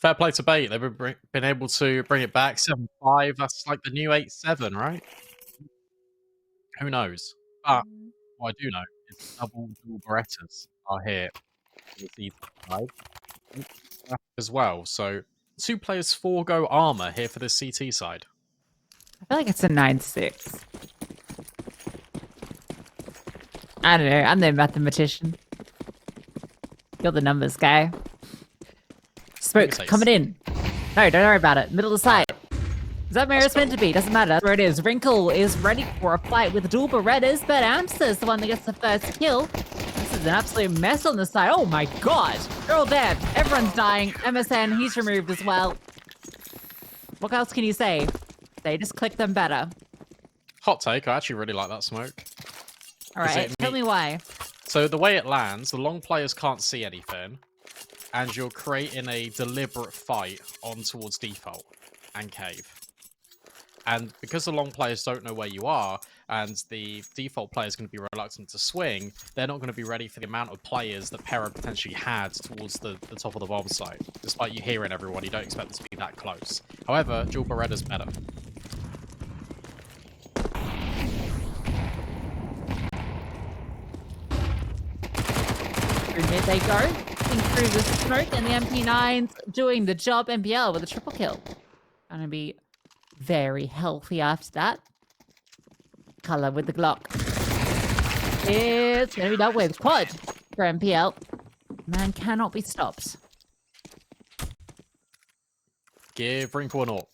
Fair play to Bait. They've been able to bring it back 7-5. That's like the new 8-7, right? Who knows? But what I do know is double dual Berettas are here for the CT side as well. So 2 players forego armor here for the CT side. I feel like it's a 9-6. I don't know. I'm no mathematician. You're the numbers guy. Smoke coming in. No, don't worry about it. Middle of the site. Is that where it's meant to be? Doesn't matter. That's where it is. Wrinkle is ready for a fight with dual Berettas, but Amster is the one that gets the first kill. This is an absolute mess on the side. Oh my god. They're all dead. Everyone's dying. MSN, he's removed as well. What else can you say? They just click them better. Hot take. I actually really like that smoke. All right, tell me why. So the way it lands, the long players can't see anything, and you're creating a deliberate fight on towards default and cave. And because the long players don't know where you are, and the default player is going to be reluctant to swing, they're not going to be ready for the amount of players that PERA potentially had towards the top of the bomb site. Despite you hearing everyone, you don't expect them to be that close. However, dual Beretta's better. Here they go, through the smoke, and the MP9's doing the job. MPL with a triple kill. Gonna be very healthy after that. Color with the Glock. It's gonna be dealt with. Quad for MPL. Man cannot be stopped. Give Wrinkle an AWP.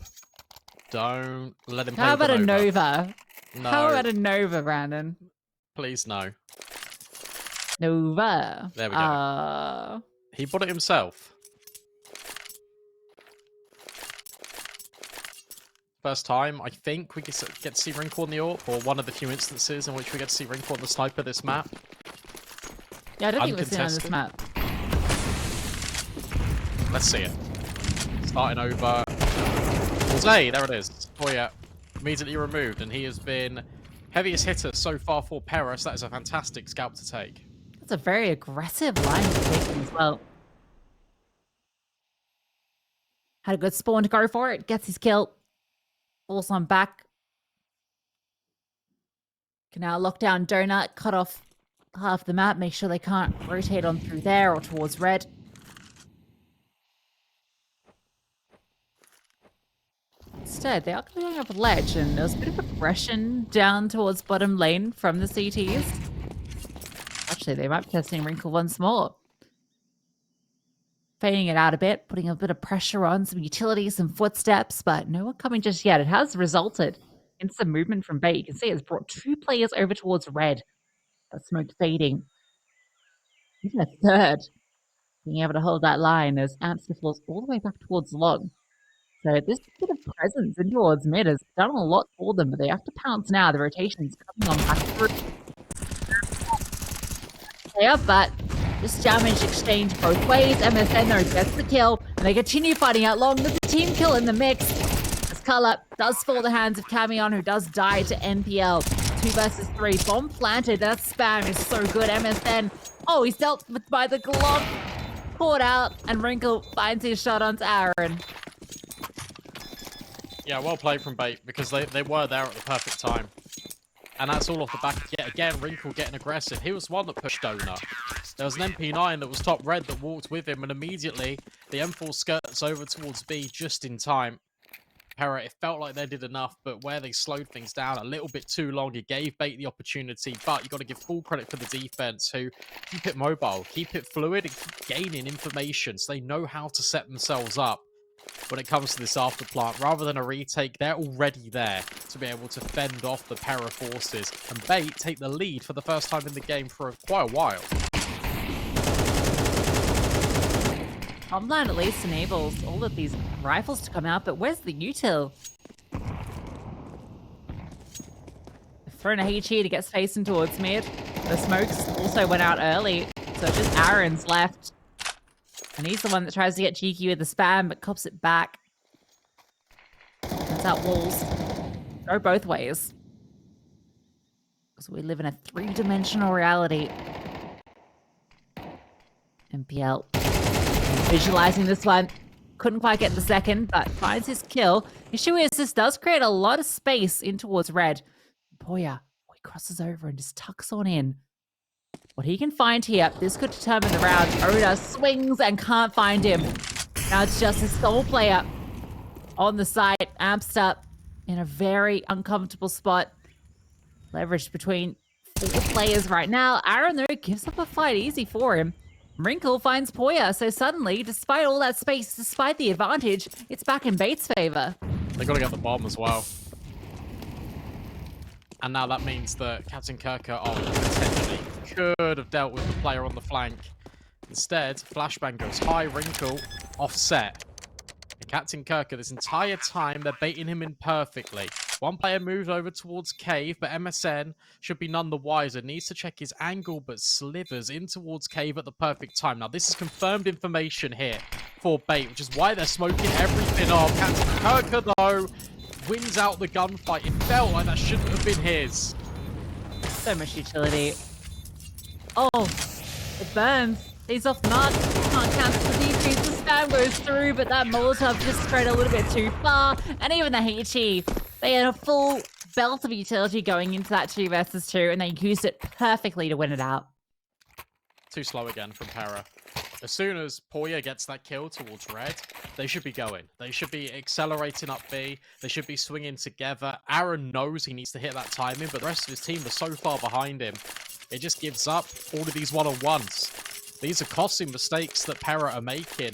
Don't let him play. How about a Nova? No. How about a Nova, Brandon? Please, no. Nova. There we go. He bought it himself. First time, I think we get to see Wrinkle on the AWP, or one of the few instances in which we get to see Wrinkle on the sniper this map. Yeah, I don't think we've seen it on this map. Let's see it. Starting over. Jose, there it is. Oh yeah, immediately removed, and he has been heaviest hitter so far for PERA, so that is a fantastic scalp to take. That's a very aggressive line to take as well. Had a good spawn to go for it. Gets his kill. Falls on back. Can now lock down Donut. Cut off half the map. Make sure they can't rotate on through there or towards red. Instead, they are going up a ledge, and there's a bit of aggression down towards bottom lane from the CTs. Actually, they might be testing Wrinkle once more. Fading it out a bit, putting a bit of pressure on, some utility, some footsteps, but no one coming just yet. It has resulted in some movement from Bait. You can see it's brought 2 players over towards red. That smoke fading. Even a third being able to hold that line as Amster falls all the way back towards long. So this bit of presence in towards mid has done a lot for them, but they have to pounce now. The rotation's coming on back through. Yeah, but this damage exchange both ways. MSN though gets the kill, and they continue fighting out long. There's a team kill in the mix. As Color does fall the hands of Camion, who does die to NPL. 2 versus 3. Bomb planted. That spam is so good. MSN. Oh, he's dealt with by the Glock. Caught out, and Wrinkle finds his shot onto Aaron. Yeah, well played from Bait, because they were there at the perfect time. And that's all off the back yet again, Wrinkle getting aggressive. He was one that pushed Donut. There was an MP9 that was top red that walked with him, and immediately the M4 skirts over towards B just in time. PERA, it felt like they did enough, but where they slowed things down a little bit too long, it gave Bait the opportunity, but you got to give full credit for the defense, who keep it mobile, keep it fluid, and keep gaining information, so they know how to set themselves up when it comes to this after plant. Rather than a retake, they're already there to be able to fend off the PERA forces, and Bait take the lead for the first time in the game for quite a while. Homeland at least enables all of these rifles to come out, but where's the util? Thrown a HE to get facing towards mid. The smokes also went out early, so just Aaron's left. And he's the one that tries to get cheeky with the spam, but cops it back. That's out walls. Go both ways. Because we live in a 3-dimensional reality. MPL. Visualizing this one. couldn't quite get the second, but finds his kill. Issue is this does create a lot of space in towards red. Poya, he crosses over and just tucks on in. What he can find here, this could determine the round. Oda swings and can't find him. Now it's just a sole player on the side, amped up in a very uncomfortable spot. Leveraged between 4 players right now. Aaron, though, gives up a fight easy for him. Wrinkle finds Poya, so suddenly, despite all that space, despite the advantage, it's back in Bates' favor. They got to get the bomb as well. And now that means that Captain Kirker potentially could have dealt with the player on the flank. Instead, Flashbang goes high, Wrinkle, offset. And Captain Kirker, this entire time, they're baiting him in perfectly. One player moved over towards Cave, but MSN should be none the wiser. Needs to check his angle, but slivers in towards Cave at the perfect time. Now, this is confirmed information here for Bait, which is why they're smoking everything off. Captain Kirker, though, wins out the gunfight. It felt like that shouldn't have been his. So much utility. Oh, it burns. He's off mark. Can't cancel the defuse. The spam goes through, but that Molotov just spread a little bit too far. And even the HE, they had a full belt of utility going into that 2 versus 2, and they used it perfectly to win it out. Too slow again from PERA. As soon as Poya gets that kill towards red, they should be going. They should be accelerating up B. They should be swinging together. Aaron knows he needs to hit that timing, but the rest of his team are so far behind him. It just gives up all of these one-on-ones. These are costly mistakes that PERA are making.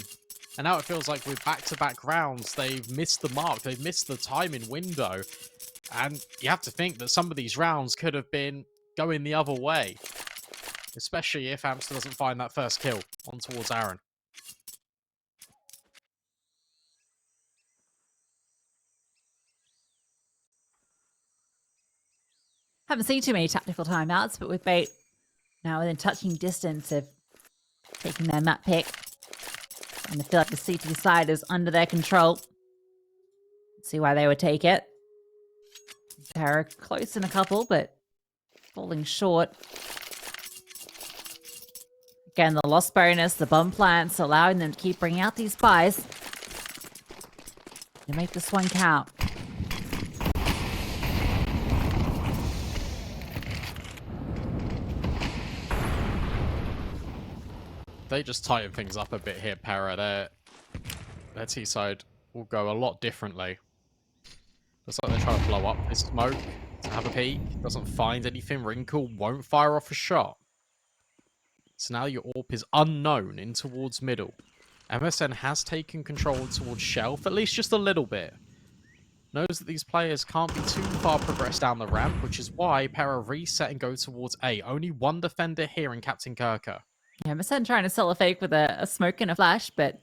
And now it feels like with back-to-back rounds, they've missed the mark. They've missed the timing window. And you have to think that some of these rounds could have been going the other way. Especially if Amster doesn't find that first kill on towards Aaron. Haven't seen too many tactical timeouts, but with Bait now within touching distance of taking their map pick. And I feel like the CT side is under their control. Let's see why they would take it. They're close in a couple, but falling short. Again, the loss bonus, the bomb plants, allowing them to keep bringing out these buys to make this one count. They just tighten things up a bit here, PERA. Their T side will go a lot differently. Looks like they're trying to blow up this smoke to have a peek. Doesn't find anything. Wrinkle won't fire off a shot. So now your AWP is unknown in towards middle. MSN has taken control towards Shelf, at least just a little bit. Knows that these players can't be too far progressed down the ramp, which is why PERA reset and go towards A. Only one defender here in Captain Kirker. Yeah, MSN trying to sell a fake with a smoke and a flash, but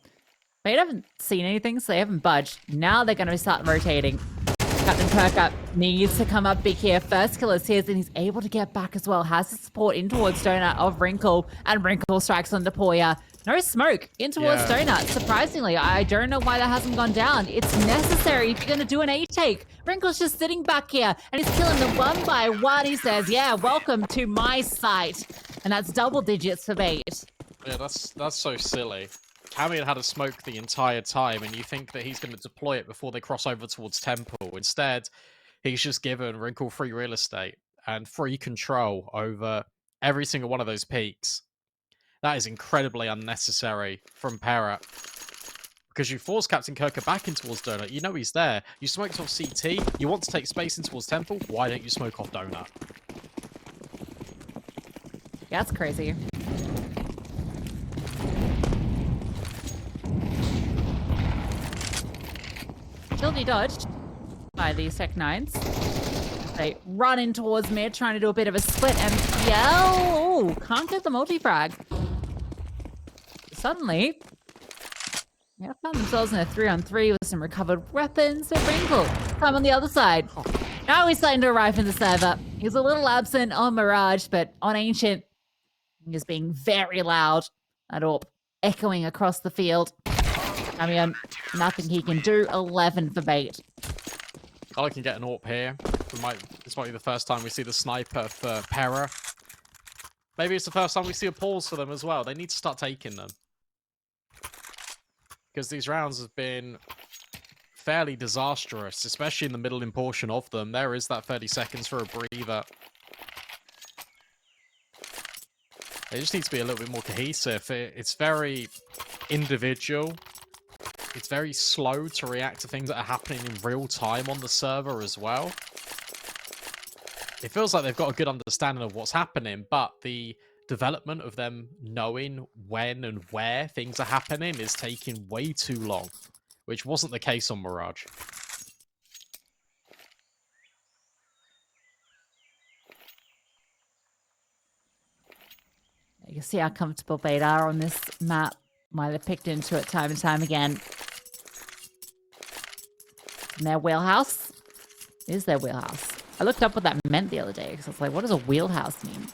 they haven't seen anything, so they haven't budged. Now they're going to start rotating. Captain Kirker needs to come up big here. First kill is his, and he's able to get back as well. Has the support in towards Donut of Wrinkle, and Wrinkle strikes on Poya. No smoke in towards Donut. Surprisingly, I don't know why that hasn't gone down. It's necessary if you're going to do an A take. Wrinkle's just sitting back here, and he's killing them one by one. He says, yeah, welcome to my site. And that's double digits for Bait. Yeah, that's so silly. Cammy had a smoke the entire time, and you think that he's going to deploy it before they cross over towards Temple. Instead, he's just given Wrinkle free real estate and free control over every single one of those peaks. That is incredibly unnecessary from PERA. Because you force Captain Kirker back in towards Donut. You know he's there. You smoked off CT. You want to take space in towards Temple. Why don't you smoke off Donut? Yeah, that's crazy. Shieldly dodged by the Sec 9s. They run in towards mid, trying to do a bit of a split, and oh, can't get the multi-frag. Suddenly, they found themselves in a 3-on-3 with some recovered weapons. So Wrinkle, time on the other side. Now he's starting to arrive in the server. He's a little absent on Mirage, but on Ancient, he's being very loud. That AWP echoing across the field. I mean, nothing he can do. 11 for Bait. I can get an AWP here. This might be the first time we see the sniper for PERA. Maybe it's the first time we see a pause for them as well. They need to start taking them. because these rounds have been fairly disastrous, especially in the middle portion of them. There is that 30 seconds for a breather. It just needs to be a little bit more cohesive. It's very individual. It's very slow to react to things that are happening in real time on the server as well. It feels like they've got a good understanding of what's happening, but the development of them knowing when and where things are happening is taking way too long, which wasn't the case on Mirage. You can see how comfortable Bait are on this map. Why they're picked into it time and time again. In their wheelhouse. It is their wheelhouse. I looked up what that meant the other day because I was like, what does a wheelhouse mean?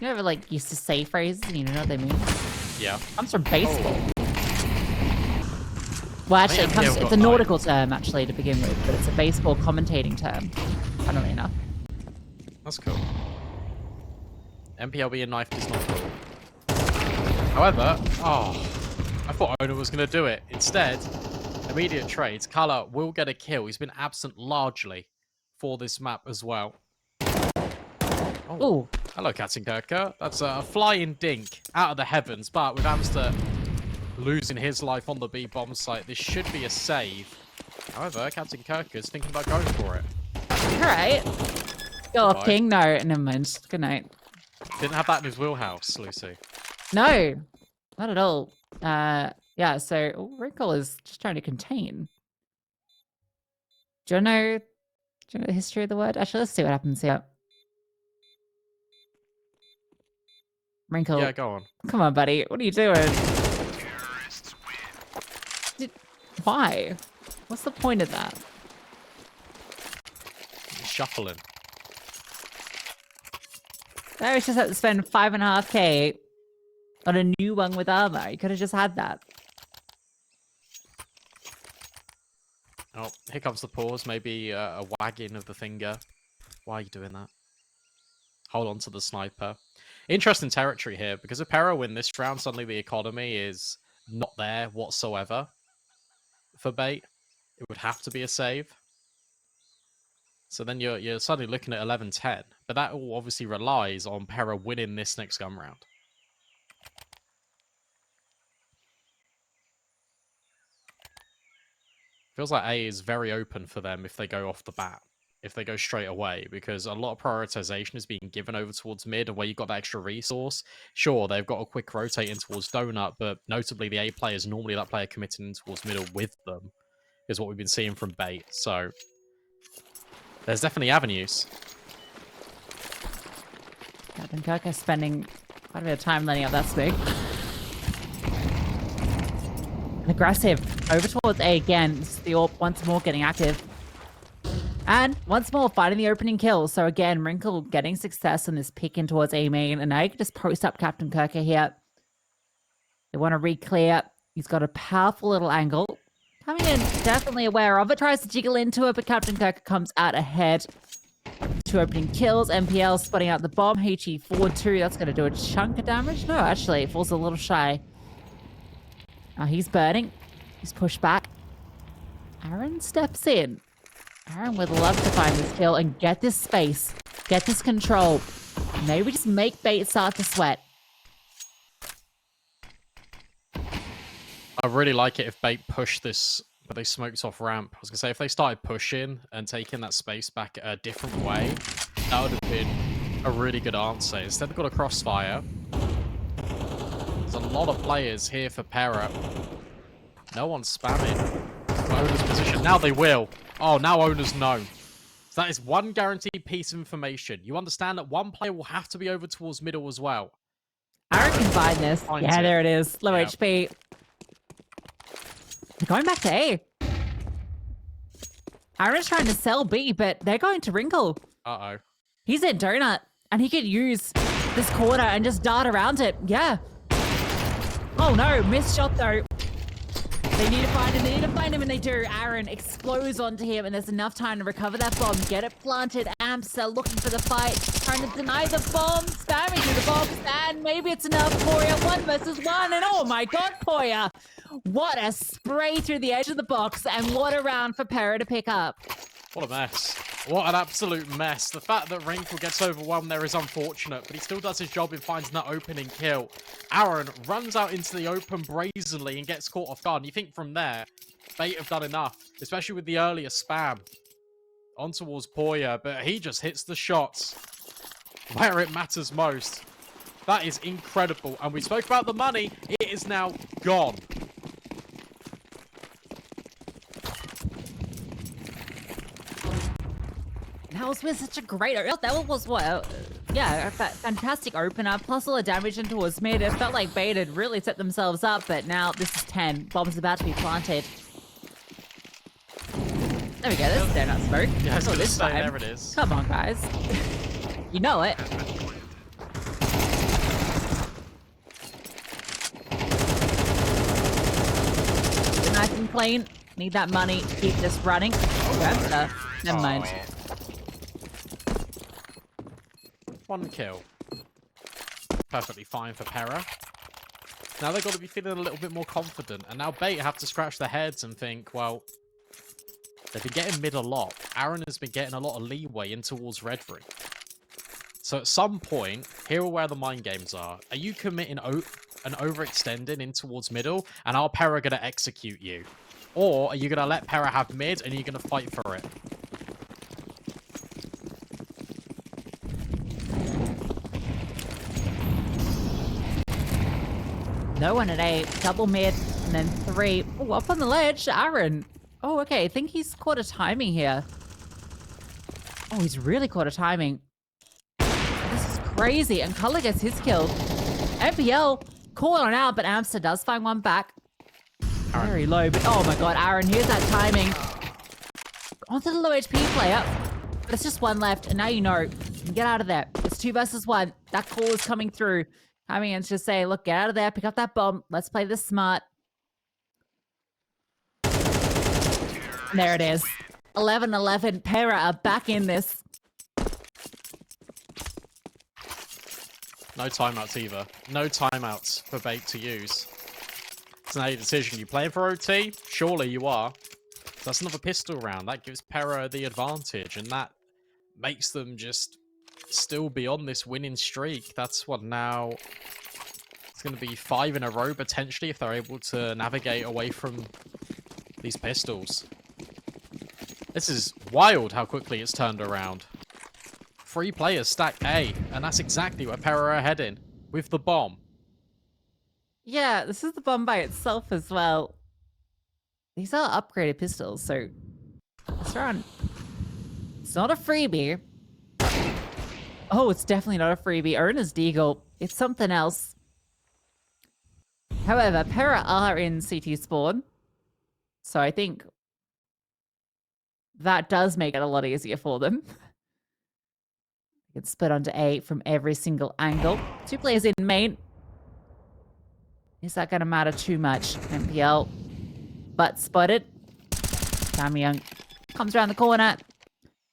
You ever like used to say phrases and you don't know what they mean? Yeah. It comes from baseball. Well, actually, it's a nautical term, actually, to begin with, but it's a baseball commentating term, funnily enough. That's cool. MPL being knifed is not cool. However, I thought Owner was going to do it. Instead, immediate trades. Color will get a kill. He's been absent largely for this map as well. Oh, hello, Katzenkerker. That's a flying dink out of the heavens, but with Amster losing his life on the B bomb site, this should be a save. However, Katzenkerker's thinking about going for it. All right. Go off, King. No, never mind. Good night. Didn't have that in his wheelhouse, Lucy. No, not at all. Yeah, so Wrinkle is just trying to contain. Do you know the history of the word? Actually, let's see what happens here. Wrinkle. Yeah, go on. Come on, buddy. What are you doing? Why? What's the point of that? Shuffling. No, it's just had to spend 5.5k on a new one with armor. You could have just had that. Oh, here comes the pause. Maybe a wagging of the finger. Why are you doing that? Hold on to the sniper. Interesting territory here, because if PERA win this round, suddenly the economy is not there whatsoever for Bait. It would have to be a save. So then you're suddenly looking at 11-10. But that all obviously relies on PERA winning this next gun round. Feels like A is very open for them if they go off the bat. If they go straight away, because a lot of prioritization is being given over towards mid, and where you've got that extra resource. Sure, they've got a quick rotate in towards Donut, but notably the A player is normally that player committing in towards middle with them, is what we've been seeing from Bait. So there's definitely avenues. Captain Kirk is spending quite a bit of time letting out that smoke. Aggressive. Over towards A again. This is the AWP once more getting active. And once more fighting the opening kill. So again, Wrinkle getting success on this pick in towards A main. And now you can just post up Captain Kirker here. They want to re-clear. He's got a powerful little angle. Coming in, definitely aware of it. Tries to jiggle into it, but Captain Kirker comes out ahead. 2 opening kills. MPL spotting out the bomb. HE forward 2. That's going to do a chunk of damage. No, actually, it falls a little shy. Now he's burning. He's pushed back. Aaron steps in. Aaron would love to find this kill and get this space. Get this control. Maybe just make Bait start to sweat. I really like it if Bait push this, but they smoked off ramp. I was going to say, if they started pushing and taking that space back a different way, that would have been a really good answer. Instead, they've got a crossfire. There's a lot of players here for PERA. No one's spamming Owner's position. Now they will. Oh, now Owners know. So that is one guaranteed piece of information. You understand that one player will have to be over towards middle as well. Aaron can find this. Yeah, there it is. Low HP. They're going back to A. Aaron's trying to sell B, but they're going to Wrinkle. Uh-oh. He's at Donut, and he could use this corner and just dart around it. Yeah. Oh no, missed shot though. They need to find him. They need to find him, and they do. Aaron explodes onto him, and there's enough time to recover that bomb, get it planted. Amsa looking for the fight, trying to deny the bomb, spamming through the box, and maybe it's enough. Poya 1 versus 1, and oh my god, Poya! What a spray through the edge of the box, and what a round for PERA to pick up. What a mess. What an absolute mess. The fact that Wrinkle gets overwhelmed there is unfortunate, but he still does his job in finding that opening kill. Aaron runs out into the open brazenly and gets caught off guard. And you think from there, Bait have done enough, especially with the earlier spam on towards Poya, but he just hits the shots where it matters most. That is incredible. And we spoke about the money. It is now gone. That was with such a great... That was what? Yeah, a fantastic opener, plus all the damage into towards mid. It felt like Bait had really set themselves up, but now this is 10. Bomb's about to be planted. There we go, there's donut smoke. Yeah, I was gonna this say, time. there it is. Come on, guys. You know it. Nice and clean. Need that money. Keep this running. Never mind. One kill. Perfectly fine for PERA. Now they've got to be feeling a little bit more confident. And now Bait have to scratch their heads and think, well, they've been getting mid a lot. Aaron has been getting a lot of leeway in towards Red Ring. So at some point, here are where the mind games are. Are you committing and overextending in towards middle? And are PERA going to execute you? Or are you going to let PERA have mid and you're going to fight for it? No one at 8. Double mid, and then 3. Oh, up on the ledge, Aaron. Oh, okay. I think he's caught a timing here. Oh, he's really caught a timing. This is crazy. And Color gets his kill. MPL caught on out, but Amster does find one back. Aaron. Very low, but oh my god, Aaron, here's that timing. Onto the low HP player. But it's just one left, and now you know. You can get out of there. It's 2 versus 1. That call is coming through. I mean, it's just say, look, get out of there, pick up that bomb. Let's play this smart. And there it is. 11-11. PERA are back in this. No timeouts either. No timeouts for Bait to use. It's now your decision. You playing for OT? Surely you are. That's another pistol round. That gives PERA the advantage, and that makes them just still be on this winning streak. That's what now... It's going to be 5 in a row, potentially, if they're able to navigate away from these pistols. This is wild how quickly it's turned around. 3 players stack A, and that's exactly where PERA are heading, with the bomb. Yeah, this is the bomb by itself as well. These are upgraded pistols, so this round, it's not a freebie. Oh, it's definitely not a freebie. Owner's Deagle. It's something else. However, PERA are in CT spawn, so I think that does make it a lot easier for them. It's split onto A from every single angle. 2 players in main. Is that going to matter too much? MPL. But spotted. Samyang comes around the corner.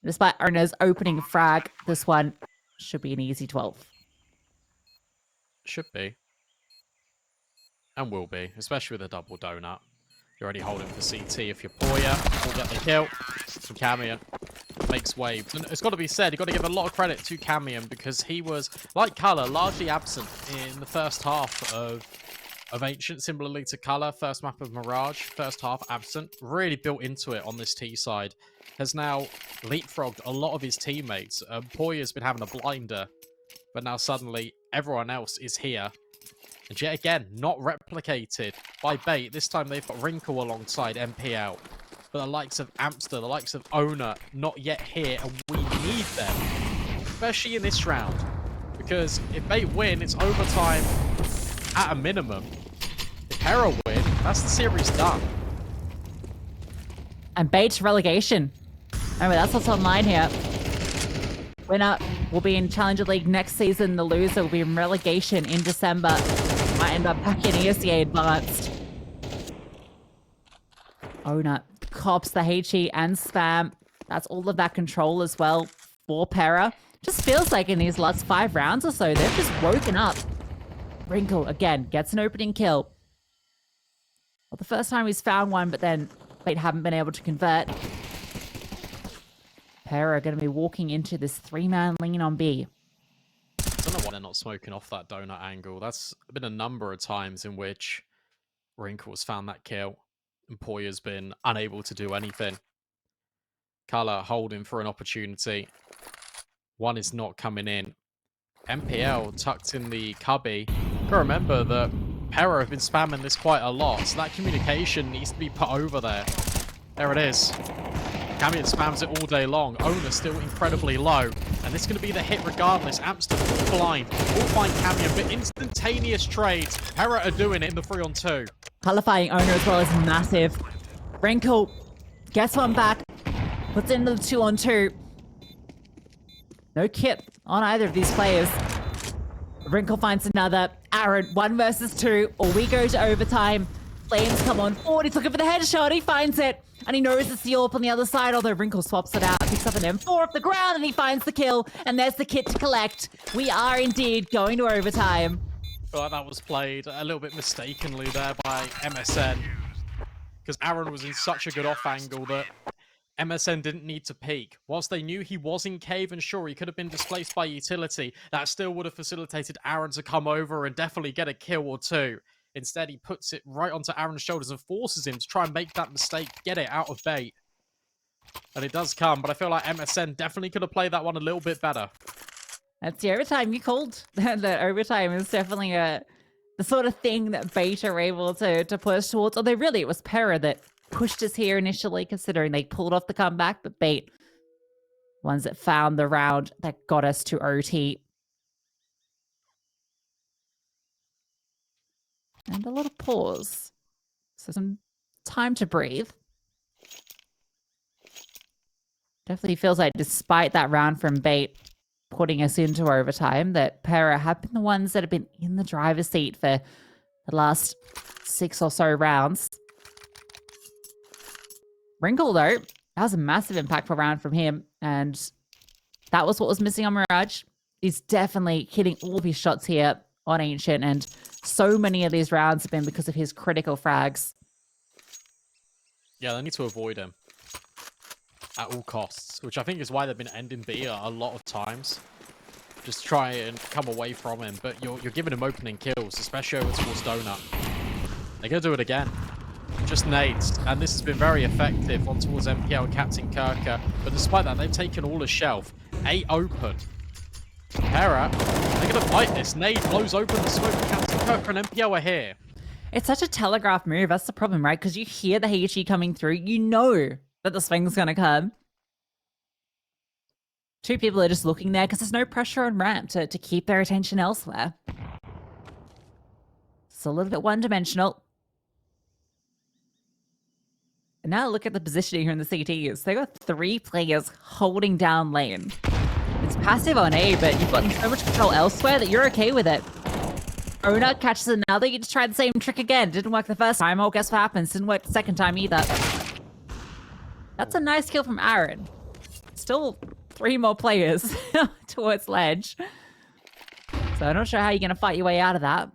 Despite Owner's opening frag, this one should be an easy 12. Should be. And will be, especially with a double donut. You're already holding for CT. If you're Poya, will get the kill. From Camion. Makes waves. And it's got to be said, you've got to give a lot of credit to Camion because he was, like Color, largely absent in the first half of Ancient, similarly to Color. First map of Mirage, first half absent. Really built into it on this T side. Has now leapfrogged a lot of his teammates. Poya's been having a blinder, but now suddenly everyone else is here. And yet again, not replicated by Bait. This time they've got Wrinkle alongside MPL. But the likes of Amster, the likes of Owner, not yet here, and we need them. Especially in this round. Because if Bait win, it's overtime at a minimum. If PERA win, that's the series done. And Bait's relegation. Anyway, that's what's online here. Winner will be in Challenger League next season. The loser will be in relegation in December. Might end up back in ESL Advanced. Owner cops the HE and spam. That's all of that control as well for PERA. Just feels like in these last 5 rounds or so, they've just woken up. Wrinkle, again, gets an opening kill. Well, the first time he's found one, but then they haven't been able to convert. PERA are going to be walking into this 3-man lean on B. I don't know why they're not smoking off that donut angle. That's been a number of times in which Wrinkle's found that kill, and Poya's been unable to do anything. Color holding for an opportunity. One is not coming in. MPL tucked in the cubby. Gotta remember that PERA have been spamming this quite a lot, so that communication needs to be put over there. There it is. Camion spams it all day long. Owner still incredibly low. And this is going to be the hit regardless. Amstel blind. Will find Camion, but instantaneous trades. PERA are doing it in the 3-on-2. Qualifying Owner as well is massive. Wrinkle gets one back. Puts it into the 2-on-2. No kit on either of these players. Wrinkle finds another. Aaron, 1 versus 2. Or we go to overtime. Flames come on forward. He's looking for the headshot. He finds it. And he knows it's the AWP on the other side, although Wrinkle swaps it out, picks up an M4 off the ground, and he finds the kill. And there's the kit to collect. We are indeed going to overtime. Well, that was played a little bit mistakenly there by MSN. Because Aaron was in such a good off angle that MSN didn't need to peek. Whilst they knew he was in cave, and sure, he could have been displaced by utility, that still would have facilitated Aaron to come over and definitely get a kill or two. Instead, he puts it right onto Aaron's shoulders and forces him to try and make that mistake, get it out of bait. And it does come, but I feel like MSN definitely could have played that one a little bit better. That's the overtime you called. The overtime is definitely the sort of thing that Bait are able to push towards. Although really, it was PERA that pushed us here initially, considering they pulled off the comeback, but Bait, ones that found the round that got us to OT. And a little pause. So some time to breathe. Definitely feels like despite that round from Bait putting us into overtime, that PERA have been the ones that have been in the driver's seat for the last 6 or so rounds. Wrinkle, though, that was a massive impactful round from him, and that was what was missing on Mirage. He's definitely hitting all of his shots here on Ancient, and so many of these rounds have been because of his critical frags. Yeah, they need to avoid him at all costs, which I think is why they've been ending B a lot of times. Just try and come away from him, but you're giving him opening kills, especially over towards Donut. They're going to do it again. Just nades, and this has been very effective on towards MPL and Captain Kirker, but despite that, they've taken all the shelf. 8 open. PERA, they're going to fight this. Nade blows open the smoke. Captain Kirker and MPL are here. It's such a telegraph move. That's the problem, right? Because you hear the HE coming through. You know that the swing's going to come. 2 people are just looking there because there's no pressure on ramp to keep their attention elsewhere. It's a little bit one-dimensional. And now look at the positioning here in the CTs. They got 3 players holding down lane. It's passive on A, but you've gotten so much control elsewhere that you're okay with it. Owner catches another. You just try the same trick again. Didn't work the first time. Oh, guess what happens? Didn't work the second time either. That's a nice kill from Aaron. Still 3 more players towards ledge. So I'm not sure how you're going to fight your way out of that.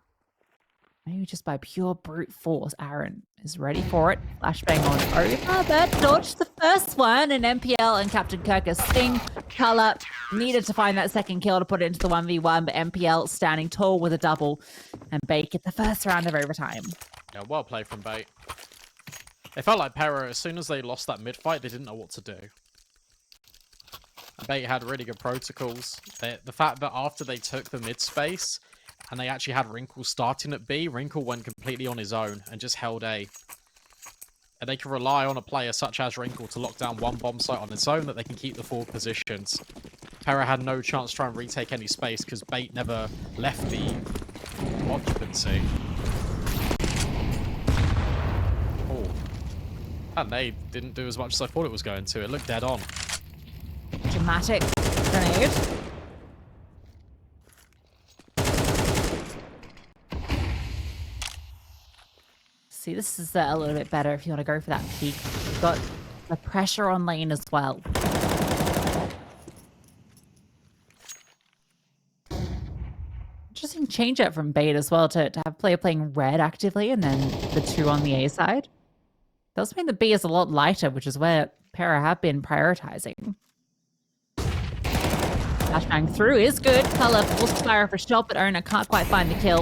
Maybe just by pure brute force. Aaron is ready for it. Flashbang on over. That dodged the first one. And MPL and Captain Kirker sting. Color needed to find that second kill to put it into the 1v1, but MPL standing tall with a double. And Bait get the first round of overtime. Yeah, well played from Bait. It felt like PERA, as soon as they lost that mid-fight, they didn't know what to do. Bait had really good protocols. The fact that after they took the mid-space, and they actually had Wrinkle starting at B, Wrinkle went completely on his own and just held A. And they can rely on a player such as Wrinkle to lock down one bomb site on its own that they can keep the forward positions. PERA had no chance to try and retake any space because Bait never left the occupancy. Oh. That nade didn't do as much as I thought it was going to. It looked dead on. Dramatic grenade. See, this is a little bit better if you want to go for that peak. You've got the pressure on lane as well. Interesting change up from bait as well to have player playing red actively and then the 2 on the A side. Does mean the B is a lot lighter, which is where PERA have been prioritizing. Flashbang through is good. Color forces fire for shot, but Owner can't quite find the kill.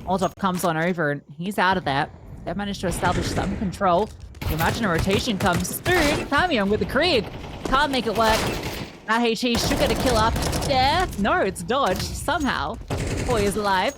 Molotov comes on over and he's out of there. They've managed to establish some control. You imagine a rotation comes through. Pamion with the Krieg. Can't make it work. That HE should get a kill up there. No, it's dodged somehow. Boy is alive.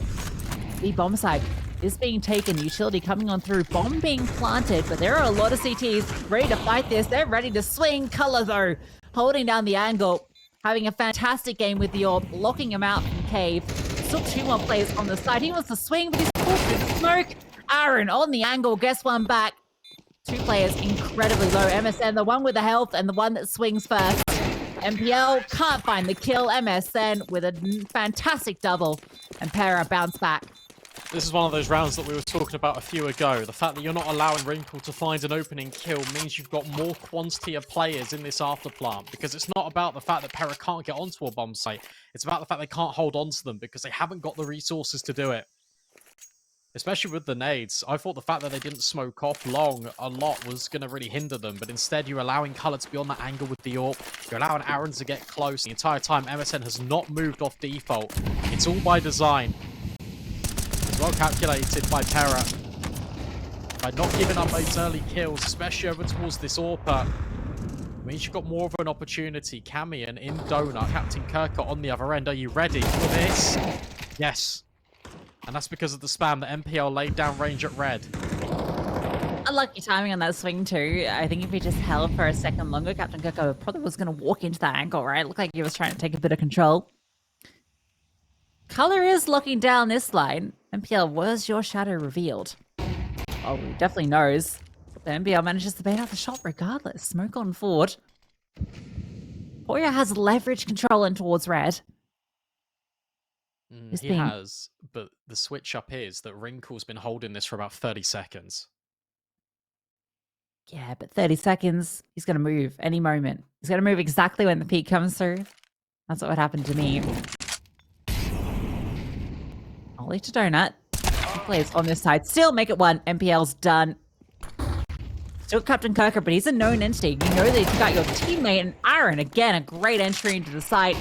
The bomb site is being taken. Utility coming on through. Bomb being planted, but there are a lot of CTs ready to fight this. They're ready to swing. Color though, holding down the angle. Having a fantastic game with the orb, locking him out from cave. Still 2 more players on the side. He wants to swing, but he's pulled through the smoke. Aaron on the angle, gets one back. 2 players incredibly low. MSN, the one with the health and the one that swings first. MPL can't find the kill. MSN with a fantastic double. And PERA bounce back. This is one of those rounds that we were talking about a few ago. The fact that you're not allowing Wrinkle to find an opening kill means you've got more quantity of players in this afterplant, because it's not about the fact that PERA can't get onto a bomb site. It's about the fact they can't hold on to them because they haven't got the resources to do it. Especially with the nades. I thought the fact that they didn't smoke off long a lot was going to really hinder them, but instead you're allowing Color to be on that angle with the AWP. You're allowing Aaron to get close. The entire time MSN has not moved off default. It's all by design. It's well calculated by PERA. By not giving up those early kills, especially over towards this AWPer, means you've got more of an opportunity. Camion in Donut, Captain Kirker on the other end. Are you ready for this? Yes. And that's because of the spam that MPL laid down range at red. Unlucky timing on that swing too. I think if he just held for a second longer, Captain Kirker probably was going to walk into that angle, right? It looked like he was trying to take a bit of control. Color is locking down this line. MPL, was your shadow revealed? Oh, he definitely knows. The MPL manages to bait out the shot regardless. Smoke on forward. PERA has leverage control in towards red. He has, but the switch up is that Wrinkle's been holding this for about 30 seconds. Yeah, but 30 seconds, he's going to move any moment. He's going to move exactly when the peak comes through. That's what would happen to me. Ollie to Donut. Two players on this side. Still make it 1. MPL's done. Still Captain Kirker, but he's a known entity. You know that you got your teammate and Aaron. Again, a great entry into the site.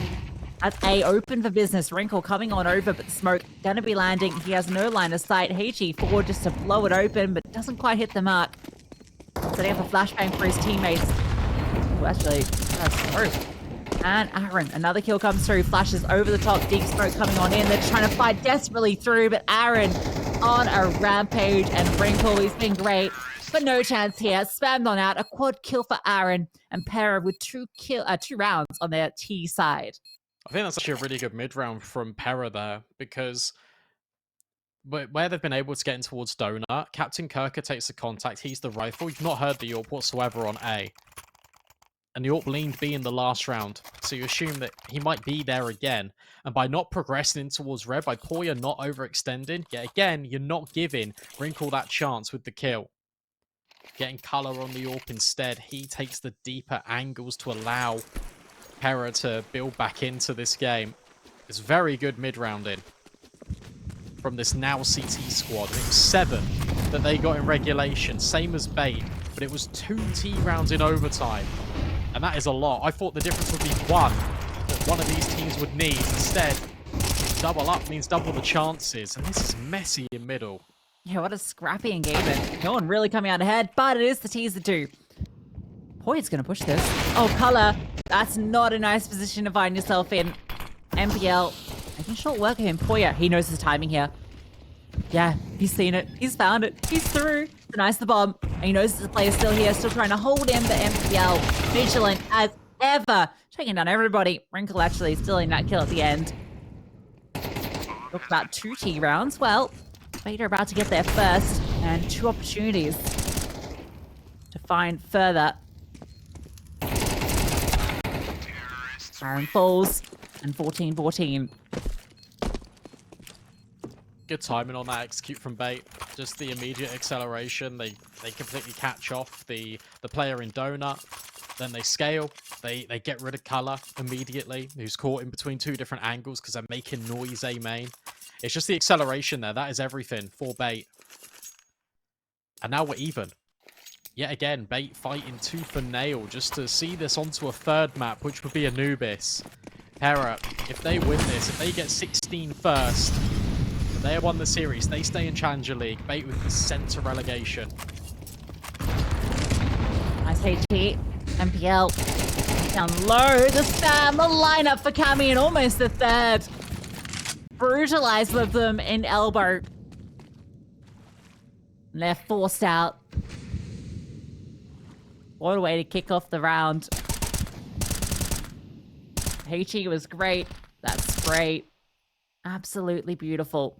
That's A, open for business. Wrinkle coming on over, but the smoke gonna be landing. He has no line of sight. HE forward just to blow it open, but doesn't quite hit the mark. Setting up a flashbang for his teammates. Oh, actually, that's first. And Aaron, another kill comes through. Flashes over the top. Deep smoke coming on in. They're trying to fight desperately through, but Aaron on a rampage. And Wrinkle, he's been great, but no chance here. Spammed on out. A quad kill for Aaron. And PERA with 2 rounds on their T side. I think that's actually a really good mid-round from PERA there, because where they've been able to get in towards Donut, Captain Kirker takes the contact, he's the rifle. You've not heard the AWP whatsoever on A. And the AWP leaned B in the last round, so you assume that he might be there again. And by not progressing in towards red, by PERA not overextending, yet again, you're not giving Wrinkle that chance with the kill. Getting Color on the AWP instead, he takes the deeper angles to allow PERA to build back into this game. It's very good mid-rounding from this now CT squad. It was 7 that they got in regulation, same as bait, but it was 2 T rounds in overtime, and that is a lot. I thought the difference would be 1 that one of these teams would need. Instead, double up means double the chances, and this is messy in middle. Yeah, what a scrappy engagement. No one really coming out ahead, but it is the T's that do. Poy's gonna push this. Oh, Color. That's not a nice position to find yourself in. MPL making short work of him. PERA, he knows his timing here. Yeah, he's seen it. He's found it. He's through. Denies the bomb. And he knows the player's still here, still trying to hold him, but MPL vigilant as ever. Taking down everybody. Wrinkle actually still in that kill at the end. Talk about 2 T rounds. Well, Vader about to get there first, and 2 opportunities to find further. Aaron falls, and 14-14. Good timing on that execute from bait. Just the immediate acceleration. They completely catch off the player in Donut. Then they scale. They get rid of Color immediately, who's caught in between two different angles because they're making noise A main. It's just the acceleration there. That is everything for Bait. And now we're even. Yet again, Bait fighting tooth and nail just to see this onto a third map, which would be Anubis. PERA, if they win this, if they get 16 first, if they have won the series, they stay in Challenger League. Bait with the center relegation. Nice HT. MPL. Down low. The spam. The lineup for Cammy and almost the third. Brutalized with them in elbow. And they're forced out. What a way to kick off the round. HE was great. That's great. Absolutely beautiful.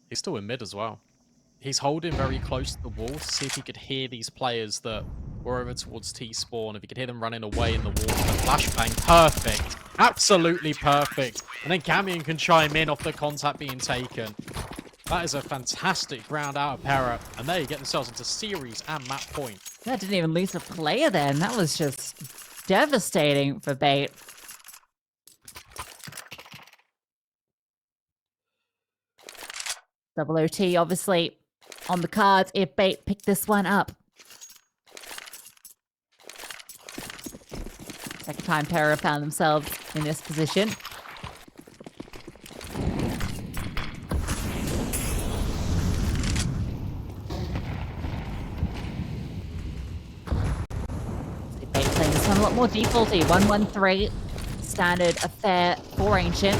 He's still in mid as well. He's holding very close to the wall to see if he could hear these players that were over towards T-spawn. If he could hear them running away in the wall. The flashbang, perfect. Absolutely perfect. And then Camion can chime in off the contact being taken. That is a fantastic round out of PERA. And there you get themselves into series and map point. That didn't even lose a player then. That was just devastating for Bait. Double OT, obviously, on the cards if Bait pick this one up. Second time PERA found themselves in this position. Bait playing this one a lot more defaulty. 1-1-3. Standard affair for Ancient.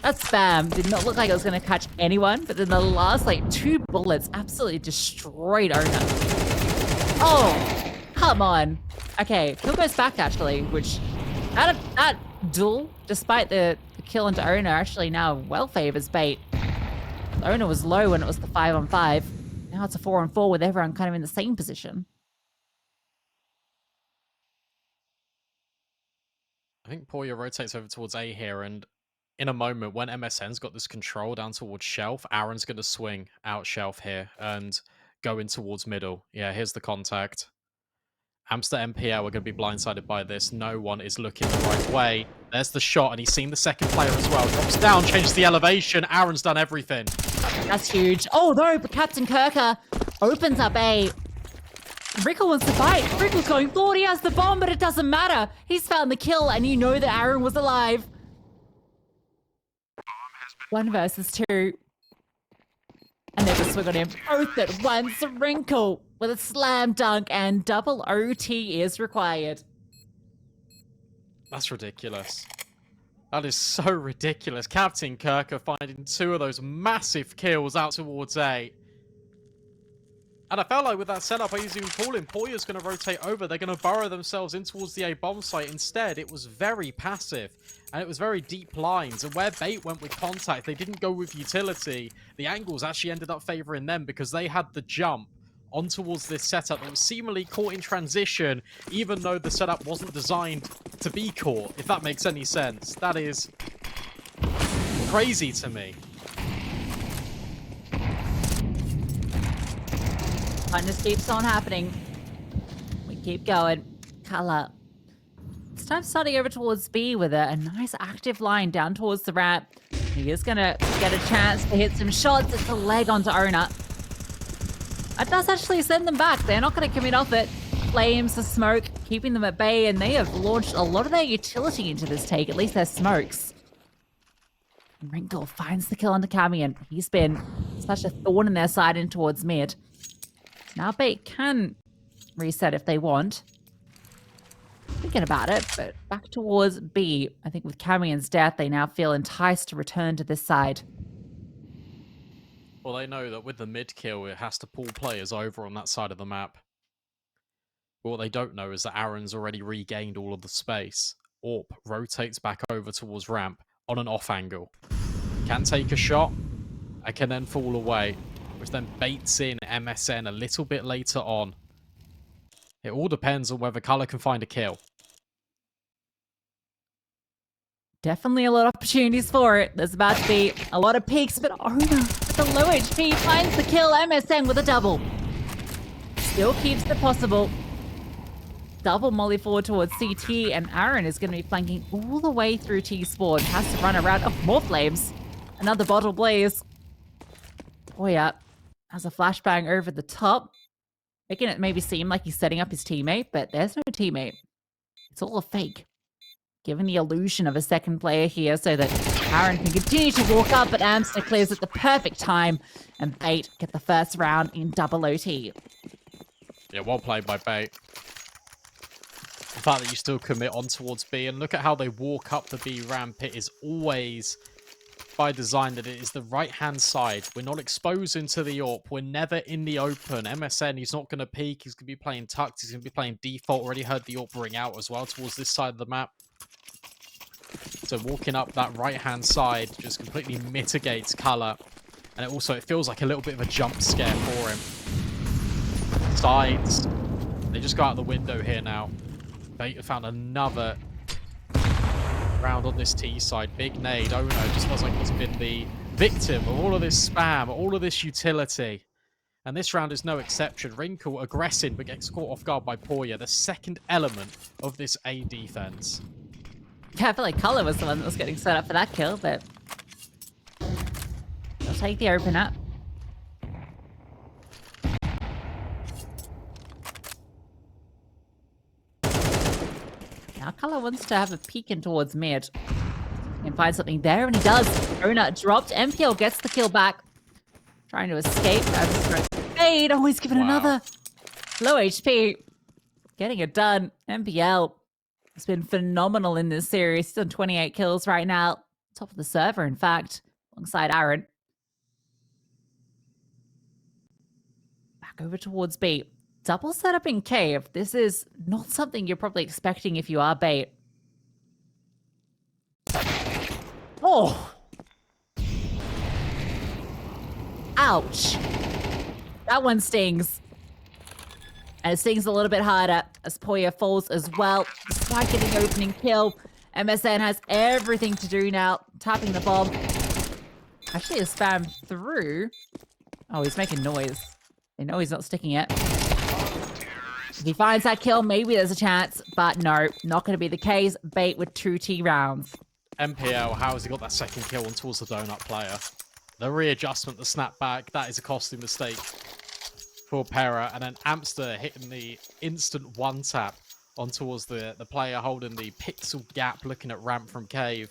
That spam did not look like it was going to catch anyone, but then the last, like, 2 bullets absolutely destroyed Owner. Oh, come on. Okay, kill goes back, actually, which that duel, despite the kill into Owner, actually now well favors Bait. Owner was low when it was the 5-on-5. Now it's a 4-on-4 with everyone kind of in the same position. I think Poya rotates over towards A here, and in a moment, when MSN's got this control down towards shelf, Aaron's going to swing out shelf here and go in towards middle. Yeah, here's the contact. Hamster MPL are going to be blindsided by this. No one is looking the right way. There's the shot, and he's seen the second player as well. Drops down, changes the elevation. Aaron's done everything. That's huge. Oh, no, but Captain Kirker opens up A. Rickle wants to fight. Rickle's going forward. He has the bomb, but it doesn't matter. He's found the kill, and you know that Aaron was alive. 1 versus 2. And they just swing on him both at once. Wrinkle with a slam dunk, and double OT is required. That's ridiculous. That is so ridiculous. Captain Kirker finding 2 of those massive kills out towards A. And I felt like with that setup, I was even calling Poya's going to rotate over. They're going to burrow themselves in towards the A bomb site. Instead, it was very passive. And it was very deep lines. And where Bait went with contact, they didn't go with utility. The angles actually ended up favoring them because they had the jump on towards this setup that was seemingly caught in transition, even though the setup wasn't designed to be caught, if that makes any sense. That is crazy to me. And this keeps on happening. We keep going. Color. This time starting over towards B with a nice active line down towards the ramp. He is going to get a chance to hit some shots. It's a leg onto Owner. That does actually send them back. They're not going to commit off it. Flames, the smoke, keeping them at bay, and they have launched a lot of their utility into this take, at least their smokes. Wrinkle finds the kill onto Camion. He's been such a thorn in their side in towards mid. Now Bait can reset if they want. Thinking about it, but back towards B. I think with Camion's death, they now feel enticed to return to this side. Well, they know that with the mid kill, it has to pull players over on that side of the map. But what they don't know is that Aaron's already regained all of the space. Orp rotates back over towards ramp on an off angle. Can take a shot, and can then fall away, which then baits in MSN a little bit later on. It all depends on whether Color can find a kill. Definitely a lot of opportunities for it. There's about to be a lot of peaks, but Ona with the low HP finds the kill. MSN with a double. Still keeps it possible. Double molly forward towards CT, and Aaron is going to be flanking all the way through T-Spawn. Has to run around. Oh, more flames. Another bottle blaze. Poya has a flashbang over the top, making it maybe seem like he's setting up his teammate, but there's no teammate. It's all a fake. Given the illusion of a second player here so that Aaron can continue to walk up, but Amster clears at the perfect time, and Bait get the first round in double OT. Yeah, well played by Bait. The fact that you still commit on towards B, and look at how they walk up the B ramp. It is always by design that it is the right-hand side. We're not exposed into the AWP. We're never in the open. MSN, he's not going to peek. He's going to be playing tucked. He's going to be playing default. Already heard the AWP ring out as well towards this side of the map. So walking up that right-hand side just completely mitigates color. And it feels like a little bit of a jump scare for him. Sides. They just go out the window here now. Bait found another round on this T side. Big nade. Oh no, just feels like he's been the victim of all of this spam, all of this utility. And this round is no exception. Wrinkle aggressing, but gets caught off guard by Poya, the second element of this A defense. Yeah, I feel like Color was the one that was getting set up for that kill, but they'll take the open up. Now Color wants to have a peek in towards mid and find something there, and he does. Ona dropped. MPL gets the kill back. Trying to escape. Fade. Oh, he's given another. Low HP. Getting it done. MPL has been phenomenal in this series. He's on 28 kills right now. Top of the server, in fact, alongside Aaron. Back over towards B. Double setup in cave. This is not something you're probably expecting if you are Bait. Oh! Ouch. That one stings. And it stings a little bit harder as Poya falls as well. Despite getting the opening kill, MSN has everything to do now. Tapping the bomb. Actually, a spam through. Oh, he's making noise. They know he's not sticking it. If he finds that kill, maybe there's a chance. But no, not going to be the case. Bait with 2 T rounds. MPL, how has he got that second kill on towards the donut player? The readjustment, the snapback, that is a costly mistake for PERA. And then Amster hitting the instant one-tap on towards the player holding the pixel gap, looking at ramp from cave.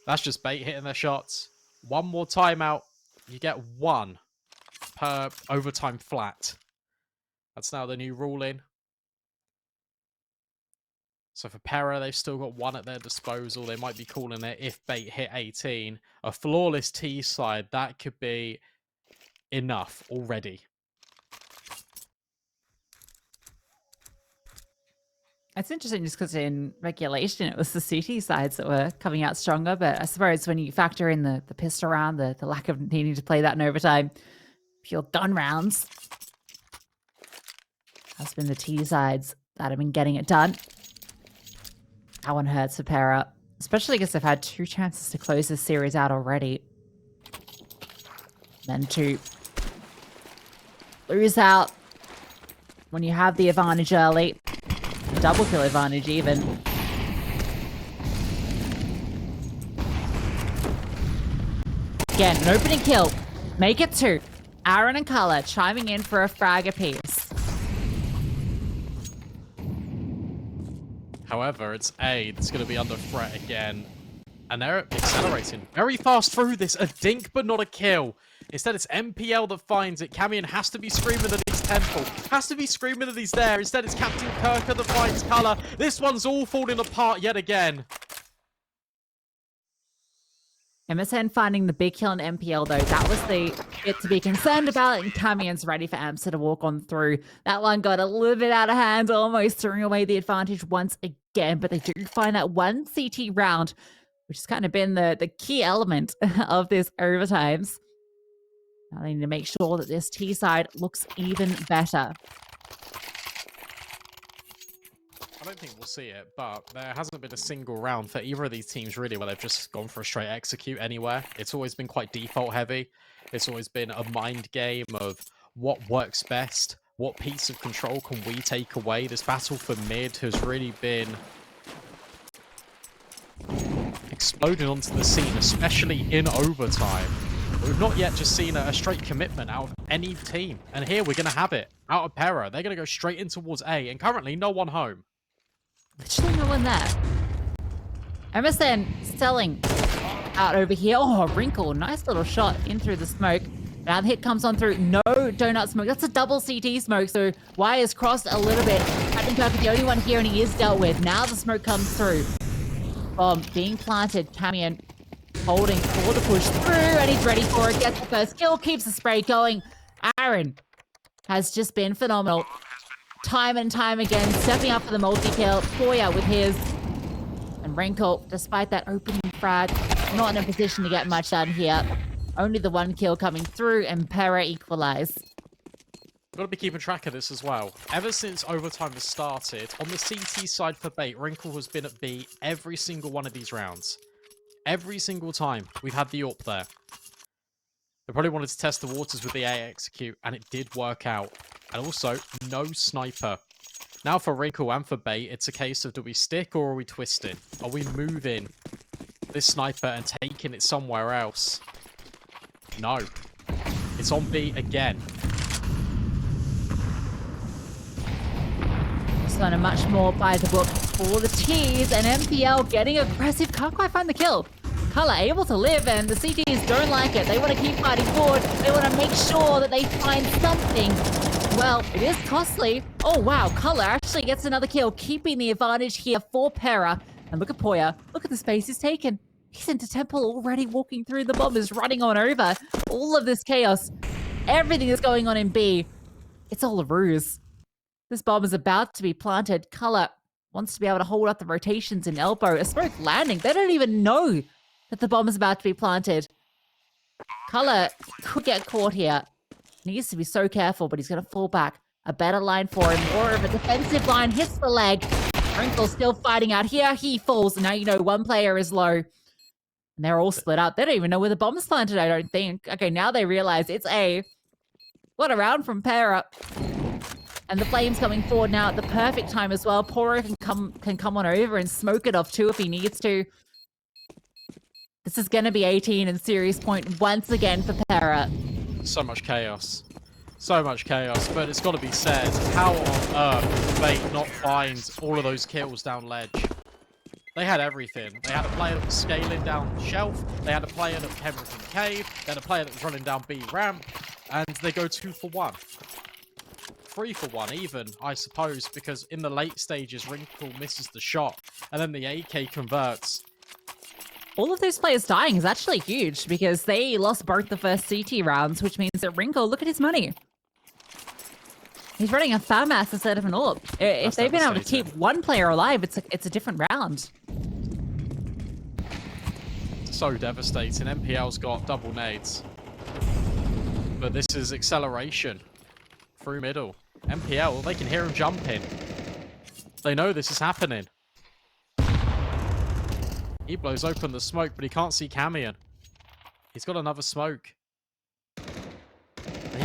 That's just Bait hitting their shots. One more timeout. You get 1 per overtime flat. That's now the new ruling. So for PERA, they've still got 1 at their disposal. They might be calling it if Bait hit 18. A flawless T side, that could be enough already. It's interesting just because in regulation, it was the CT sides that were coming out stronger. But I suppose when you factor in the pistol round, the lack of needing to play that in overtime, pure gun rounds, has been the T sides that have been getting it done. That one hurts for PERA, especially because they've had 2 chances to close this series out already. Then to lose out when you have the advantage early. Double kill advantage even. Again, an opening kill. Make it 2. Aaron and Color chiming in for a frag apiece. However, it's A that's going to be under threat again. And they're accelerating very fast through this. A dink, but not a kill. Instead, it's MPL that finds it. Camion has to be screaming that he's Temple. Has to be screaming that he's there. Instead, it's Captain Kirker that finds Color. This one's all falling apart yet again. MSN finding the big kill on MPL, though. That was the bit to be concerned about, and Camion's ready for Amster to walk on through. That one got a little bit out of hand, almost throwing away the advantage once again, but they do find that 1 CT round, which has kind of been the key element of this overtimes. Now they need to make sure that this T side looks even better. I don't think we'll see it, but there hasn't been a single round for either of these teams really where they've just gone for a straight execute anywhere. It's always been quite default heavy. It's always been a mind game of what works best, what piece of control can we take away. This battle for mid has really been exploding onto the scene, especially in overtime. We've not yet just seen a straight commitment out of any team. And here we're going to have it. Out of PERA. They're going to go straight in towards A. And currently, no one home. Literally no one there. MSN selling out over here. Oh, Wrinkle. Nice little shot in through the smoke. Now the hit comes on through. No donut smoke. That's a double CT smoke. So wires crossed a little bit. Captain Kirk is the only one here and he is dealt with. Now the smoke comes through. Bomb being planted. Camion holding for the push through, and he's ready for it. Gets the first kill, keeps the spray going. Aaron has just been phenomenal. Time and time again, stepping up for the multi-kill. PERA with his. And Wrinkle, despite that opening frag, not in a position to get much done here. Only the one kill coming through, and PERA equalize. Got to be keeping track of this as well. Ever since overtime has started, on the CT side for bait, Wrinkle has been at B every single one of these rounds. Every single time we've had the AWP there. They probably wanted to test the waters with the A execute, and it did work out. And also, no sniper. Now for Wrinkle and for bait, it's a case of do we stick or are we twisting? Are we moving this sniper and taking it somewhere else? No. It's on B again. This one a much more by the book for the T's, and MPL getting aggressive. Can't quite find the kill. Color able to live, and the CTs don't like it. They want to keep fighting forward. They want to make sure that they find something. Well, it is costly. Oh, wow. Color actually gets another kill, keeping the advantage here for PERA. And look at PERA. Look at the space he's taken. He's into Temple already walking through. The bomb is running on over. All of this chaos. Everything that's going on in B. It's all a ruse. This bomb is about to be planted. Color wants to be able to hold up the rotations in elbow. A smoke landing. They don't even know that the bomb is about to be planted. Color could get caught here. Needs to be so careful, but he's going to fall back. A better line for him. More of a defensive line. Hits the leg. Wrinkle still fighting out here. He falls. Now you know one player is low. And they're all split up. They don't even know where the bomb is planted, I don't think. Okay, now they realize it's A. What a round from PERA. And the flames coming forward now at the perfect time as well. PERA can come on over and smoke it off too if he needs to. This is going to be 18 and series point once again for PERA. So much chaos. So much chaos. But it's got to be said, how on earth did Bait not find all of those kills down ledge? They had everything. They had a player that was scaling down the shelf. They had a player that came from the cave. They had a player that was running down B ramp. And they go 2 for 1. 3 for 1 even, I suppose, because in the late stages, Wrinkle misses the shot. And then the AK converts. All of those players dying is actually huge because they lost both the first CT rounds, which means that Wrinkle, look at his money. He's running a FAMAS instead of an AWP. If they've been able to keep one player alive, it's a different round. So devastating. MPL's got double nades. But this is acceleration through middle. MPL, they can hear him jumping. They know this is happening. He blows open the smoke, but he can't see Camion. He's got another smoke. He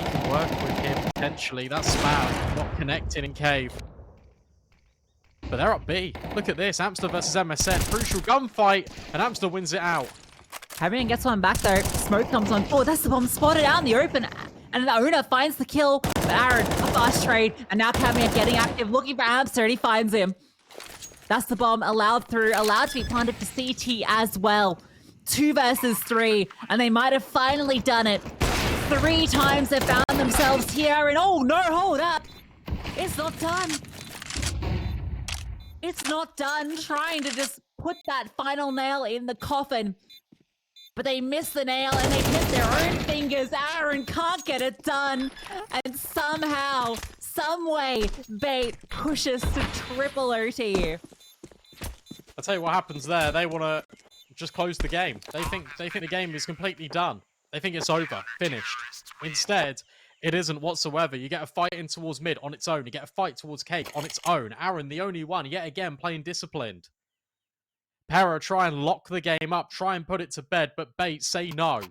can work with him potentially. That's bad. Not connecting in cave. But they're up B. Look at this. Amster versus MSN. Crucial gunfight. And Amster wins it out. Camion gets one back though. Smoke comes on forward. That's the bomb spotted out in the open. And the owner finds the kill. But Aaron, a fast trade. And now Camion getting active, looking for Amster, and he finds him. That's the bomb allowed through, allowed to be planted for CT as well. 2 versus 3, and they might have finally done it. 3 times they found themselves here, and oh no, hold up. It's not done. It's not done. Trying to just put that final nail in the coffin. But they miss the nail, and they hit their own fingers. Aaron can't get it done. And somehow, someway, Bait pushes to triple OT. I'll tell you what happens there. They want to just close the game. They think the game is completely done. They think it's over, finished. Instead, It isn't whatsoever. You get a fight in towards mid on its own. You get a fight towards Cake on its own. Aaron, the only one, yet again, playing disciplined. PERA try and lock the game up, try and put it to bed, but Bait say no.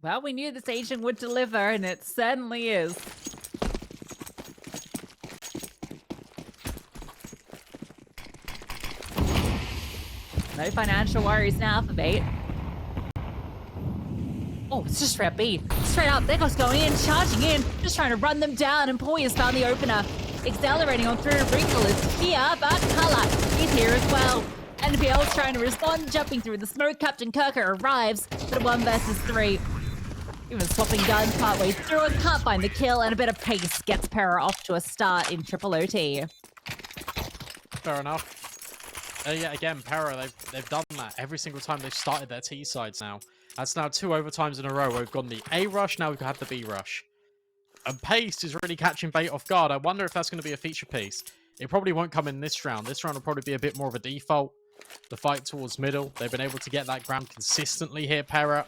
Well, we knew this agent would deliver, and it certainly is. No financial worries now for Bait. Oh, it's just straight up B. Straight up, they're just going in, charging in, just trying to run them down, and Poyer's found the opener. Accelerating on through, Wrinkle is here, but Color is here as well. NPL's trying to respond, jumping through the smoke. Captain Kirker arrives, but 1 versus 3. Even swapping guns partway through it, can't find the kill, and a bit of pace gets PERA off to a start in triple OT. Fair enough. Yeah, again, PERA, they've done that every single time they've started their T sides now. That's now 2 overtimes in a row where we've gone the A rush, now we've had the B rush. And pace is really catching Bait off guard. I wonder if that's going to be a feature piece. It probably won't come in this round. This round will probably be a bit more of a default. The fight towards middle, they've been able to get that ground consistently here, PERA.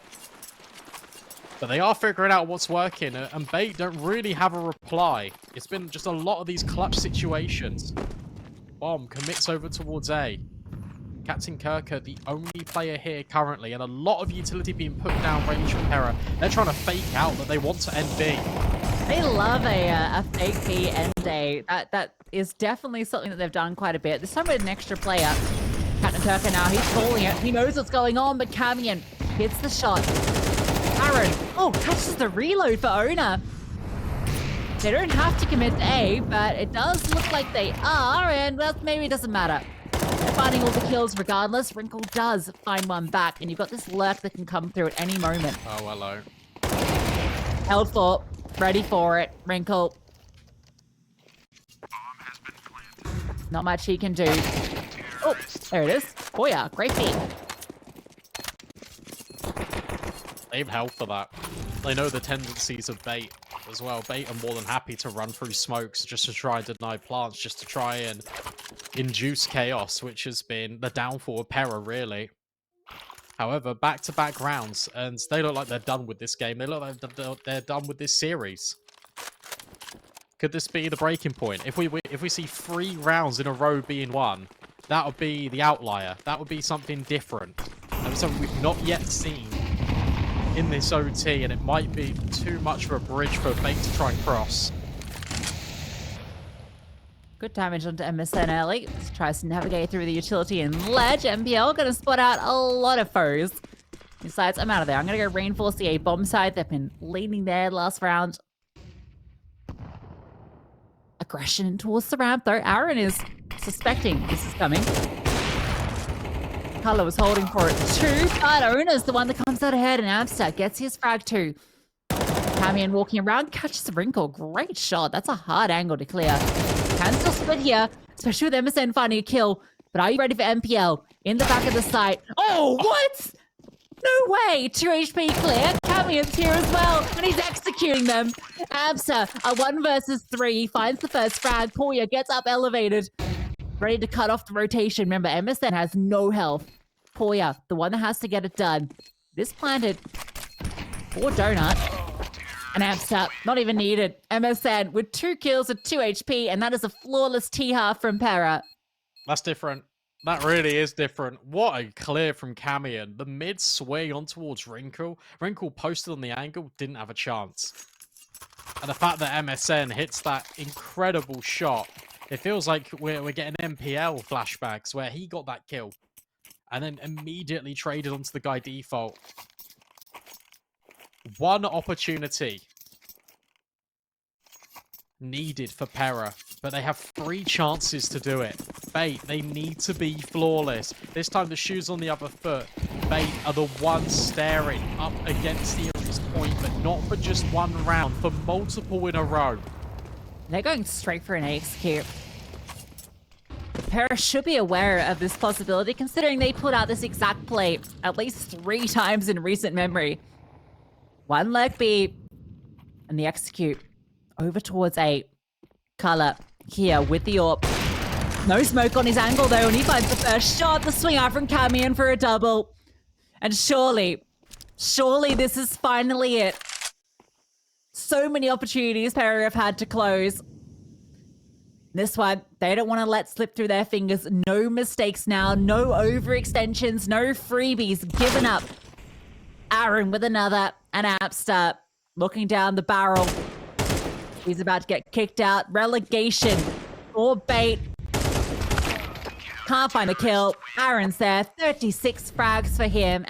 But they are figuring out what's working, and Bait don't really have a reply. It's been just a lot of these clutch situations. Bomb commits over towards A. Captain Kirker, the only player here currently, and a lot of utility being put down range from PERA. They're trying to fake out that they want to end B. They love a fake B end A. That is definitely something that they've done quite a bit. This time with an extra player. Captain Kirker now, he's calling it. He knows what's going on, but Camion hits the shot. Aaron, catches the reload for Owner. They don't have to commit to A, but it does look like they are, and well, maybe it doesn't matter. They're finding all the kills regardless. Wrinkle does find one back, and you've got this lurk that can come through at any moment. Oh, hello. Held for, ready for it. Wrinkle. Not much he can do. Oh, there it is. Oh yeah, great feat. They have health for that. They know the tendencies of Bait as well. Bait are more than happy to run through smokes just to try and deny plants, just to try and induce chaos, which has been the downfall of PERA, really. However, back-to-back rounds, and they look like they're done with this game. They look like they're done with this series. Could this be the breaking point? If we see 3 rounds in a row being won, that would be the outlier. That would be something different. That would be something we've not yet seen in this OT, and it might be too much of a bridge for Bait to try and cross. Good damage onto MSN early. Just tries to navigate through the utility and ledge. MPL gonna spot out a lot of foes. Besides, I'm out of there. I'm gonna go reinforce the A bomb side. They've been leading there last round. Aggression towards the ramp though. Aaron is suspecting this is coming. Color was holding for it too, but Owner's the one that comes out ahead, and Amster gets his frag too. Camion walking around, catches the Wrinkle. Great shot. That's a hard angle to clear. Can still split here, especially with MSN finding a kill. But are you ready for MPL? In the back of the site. Oh, what? No way. 2 HP clear. Camion's here as well, and he's executing them. Amster, a 1 versus 3. Finds the first frag. Poyer gets up elevated. Ready to cut off the rotation. Remember, MSN has no health. Poyer, the one that has to get it done. This planted for Donut. And Amster, not even needed. MSN with 2 kills at 2 HP, and that is a flawless T-half from PERA. That's different. That really is different. What a clear from Camion. The mid swing on towards Wrinkle. Wrinkle posted on the angle, didn't have a chance. And the fact that MSN hits that incredible shot, it feels like we're getting MPL flashbacks where he got that kill and then immediately traded onto the guy default. One opportunity needed for PERA, but they have 3 chances to do it. Bait, they need to be flawless. This time the shoe's on the other foot. Bait are the ones staring up against the Aries point, but not for just 1 round, for multiple in a row. They're going straight for an execute. PERA should be aware of this possibility, considering they put out this exact play at least 3 times in recent memory. 1 leg B. And the execute over towards 8. Color here with the AWP. No smoke on his angle though, and he finds the first shot. The swing out from Cammy in for a double. And surely this is finally it. So many opportunities PERA have had to close. This one, they don't want to let slip through their fingers. No mistakes now, no overextensions, no freebies given up. Aaron with another, and Appster looking down the barrel. He's about to get kicked out. Relegation or bait. Can't find the kill. Aaron's there. 36 frags for him.